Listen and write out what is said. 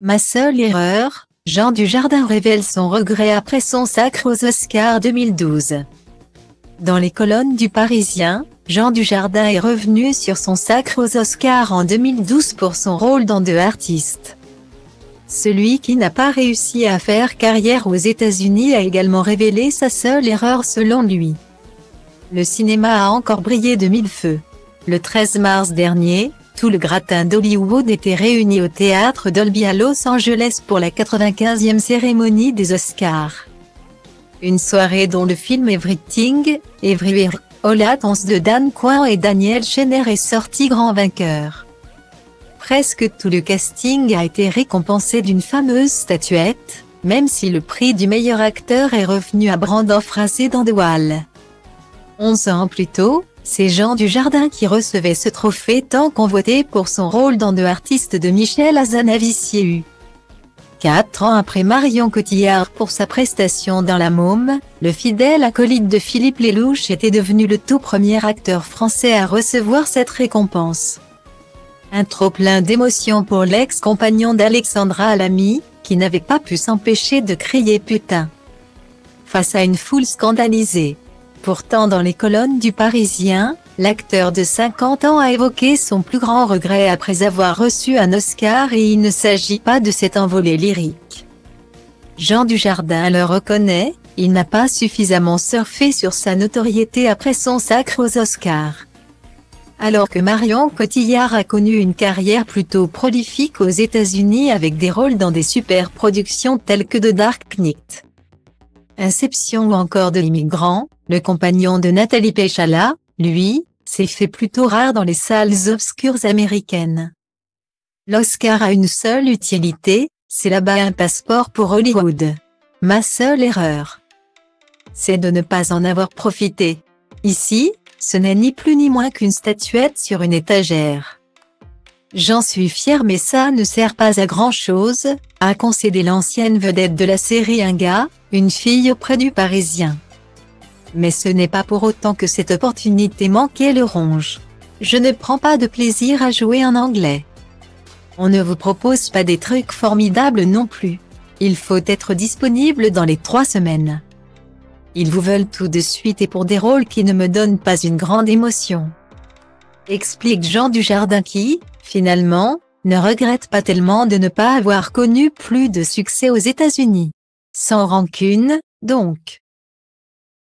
Ma seule erreur, Jean Dujardin révèle son regret après son sacre aux Oscars 2012. Dans les colonnes du Parisien, Jean Dujardin est revenu sur son sacre aux Oscars en 2012 pour son rôle dans The Artist. Celui qui n'a pas réussi à faire carrière aux États-Unis a également révélé sa seule erreur selon lui. Le cinéma a encore brillé de mille feux. Le 13 mars dernier, tout le gratin d'Hollywood était réuni au théâtre Dolby à Los Angeles pour la 95e cérémonie des Oscars. Une soirée dont le film Everything, Everywhere, All at Once de Dan Kwan et Daniel Schneider est sorti grand vainqueur. Presque tout le casting a été récompensé d'une fameuse statuette, même si le prix du meilleur acteur est revenu à Brendan Fraser dans The Wall. 11 ans plus tôt, c'est Jean Dujardin qui recevait ce trophée tant convoité pour son rôle dans The Artist de Michel Hazanavicius. 4 ans après Marion Cotillard pour sa prestation dans La Môme, le fidèle acolyte de Philippe Lelouch était devenu le tout premier acteur français à recevoir cette récompense. Un trop-plein d'émotions pour l'ex-compagnon d'Alexandra Lamy, qui n'avait pas pu s'empêcher de crier putain face à une foule scandalisée. Pourtant dans les colonnes du Parisien, l'acteur de 50 ans a évoqué son plus grand regret après avoir reçu un Oscar et il ne s'agit pas de cet envolé lyrique. Jean Dujardin le reconnaît, il n'a pas suffisamment surfé sur sa notoriété après son sacre aux Oscars. Alors que Marion Cotillard a connu une carrière plutôt prolifique aux États-Unis avec des rôles dans des super-productions telles que The Dark Knight, Inception ou encore de l'immigrant, le compagnon de Nathalie Péchala, lui, s'est fait plutôt rare dans les salles obscures américaines. L'Oscar a une seule utilité, c'est là-bas un passeport pour Hollywood. Ma seule erreur, c'est de ne pas en avoir profité. Ici, ce n'est ni plus ni moins qu'une statuette sur une étagère. J'en suis fier mais ça ne sert pas à grand-chose, a concédé l'ancienne vedette de la série Un gars, une fille auprès du Parisien. Mais ce n'est pas pour autant que cette opportunité manquée le ronge. Je ne prends pas de plaisir à jouer en anglais. On ne vous propose pas des trucs formidables non plus. Il faut être disponible dans les 3 semaines. Ils vous veulent tout de suite et pour des rôles qui ne me donnent pas une grande émotion. Explique Jean Dujardin qui, finalement, ne regrette pas tellement de ne pas avoir connu plus de succès aux États-Unis. Sans rancune, donc.